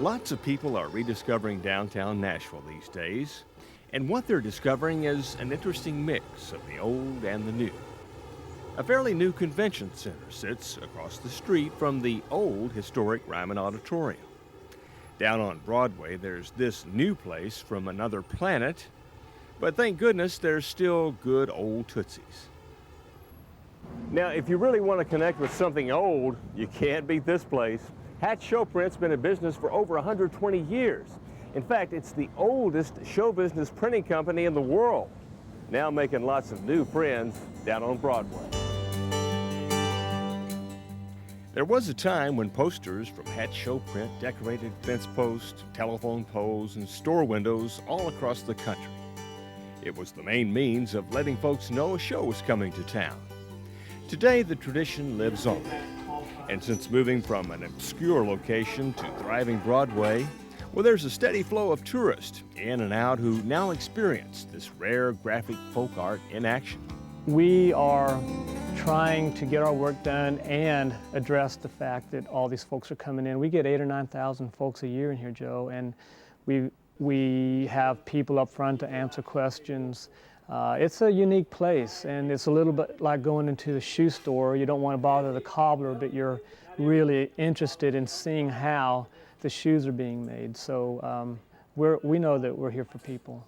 Lots of people are rediscovering downtown Nashville these days, and what they're discovering is an interesting mix of the old and the new. A fairly new convention center sits across the street from the old historic Ryman Auditorium. Down on Broadway, there's this new place from another planet, but thank goodness there's still good old Tootsies. Now, if you really want to connect with something old, you can't beat this place. Hatch Show Print's been in business for over 120 years. In fact, it's the oldest show business printing company in the world, now making lots of new friends down on Broadway. There was a time when posters from Hatch Show Print decorated fence posts, telephone poles, and store windows all across the country. It was the main means of letting folks know a show was coming to town. Today, the tradition lives on. And since moving from an obscure location to thriving Broadway, well, there's a steady flow of tourists in and out who now experience this rare graphic folk art in action. We are trying to get our work done and address the fact that all these folks are coming in. We get 8,000 or 9,000 folks a year in here, Joe, and we have people up front to answer questions. It's a unique place, and it's a little bit like going into the shoe store. You don't want to bother the cobbler, but you're really interested in seeing how the shoes are being made. So we know that we're here for people.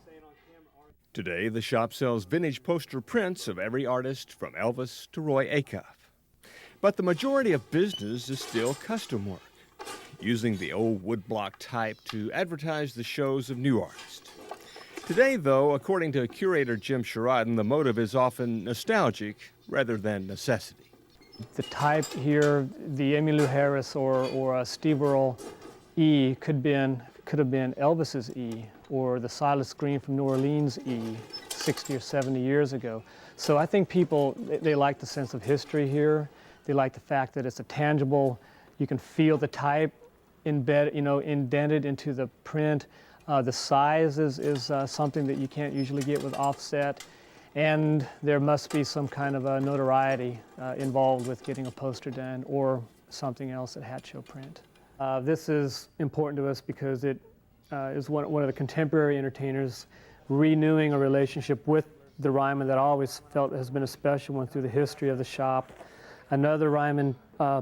Today, the shop sells vintage poster prints of every artist from Elvis to Roy Acuff. But the majority of business is still custom work, using the old woodblock type to advertise the shows of new artists. Today, though, according to curator Jim Sherrodden, the motive is often nostalgic rather than necessity. The type here, the Emmylou Harris or Steve Earle E could have been Elvis's E, or the Silas Green from New Orleans E 60 or 70 years ago. So I think people, they like the sense of history here. They like the fact that it's a tangible, you can feel the type indented into the print. The size is something that you can't usually get with offset, and there must be some kind of a notoriety involved with getting a poster done or something else at Hatch Show Print. This is important to us because it is one of the contemporary entertainers renewing a relationship with the Ryman that I always felt has been a special one through the history of the shop. Another Ryman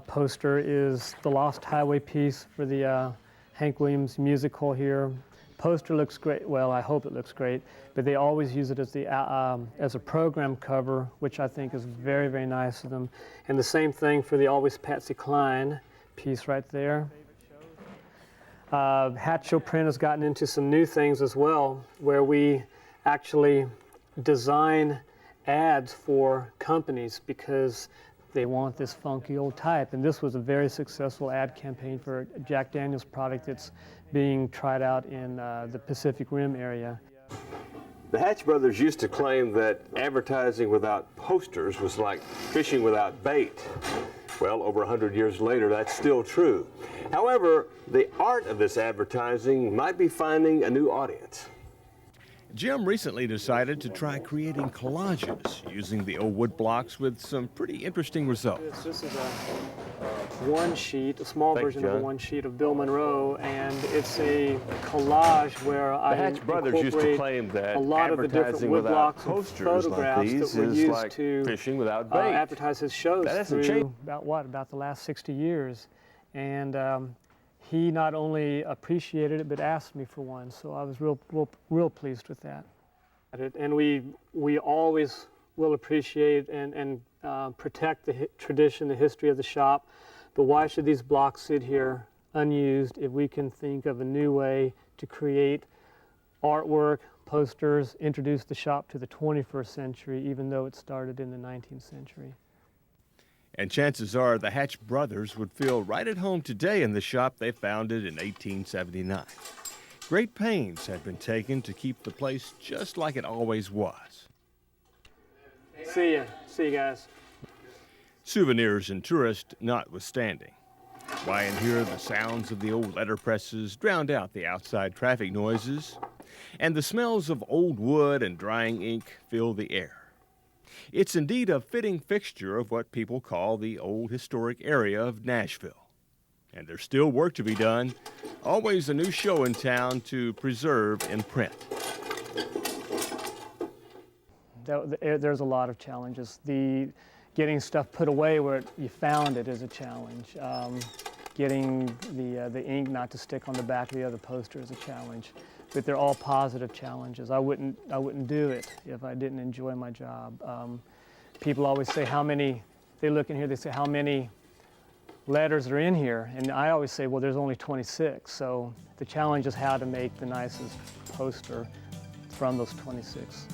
poster is the Lost Highway piece for the Hank Williams musical here. Poster looks great. Well, I hope it looks great, but they always use it as a program cover, which I think is very, very nice of them. And the same thing for the Always Patsy Cline piece right there. Hatch Show Print has gotten into some new things as well, where we actually design ads for companies because they want this funky old type. And this was a very successful ad campaign for a Jack Daniel's product that's being tried out in the Pacific Rim area. The Hatch brothers used to claim that advertising without posters was like fishing without bait. Well, over 100 years later, that's still true. However, the art of this advertising might be finding a new audience. Jim recently decided to try creating collages using the old wood blocks with some pretty interesting results. This is one sheet, a small version of a one sheet of Bill Monroe, and it's a collage where I Hatch brothers used to claim that a lot of the different wood blocks and photographs that were used like to fishing without bait. Advertise his shows through about the last 60 years. And he not only appreciated it, but asked me for one, so I was real pleased with that. And we always will appreciate and protect the tradition, the history of the shop, but why should these blocks sit here unused if we can think of a new way to create artwork, posters, introduce the shop to the 21st century, even though it started in the 19th century. And chances are the Hatch brothers would feel right at home today in the shop they founded in 1879. Great pains had been taken to keep the place just like it always was. See you guys. Souvenirs and tourists notwithstanding. Why in here the sounds of the old letterpresses drowned out the outside traffic noises, and the smells of old wood and drying ink fill the air. It's indeed a fitting fixture of what people call the old historic area of Nashville. And there's still work to be done. Always a new show in town to preserve in print. There's a lot of challenges. Getting stuff put away where you found it is a challenge. Getting the ink not to stick on the back of the other poster is a challenge. But they're all positive challenges. I wouldn't do it if I didn't enjoy my job. People always say they look in here, they say how many letters are in here, and I always say, well, there's only 26. So the challenge is how to make the nicest poster from those 26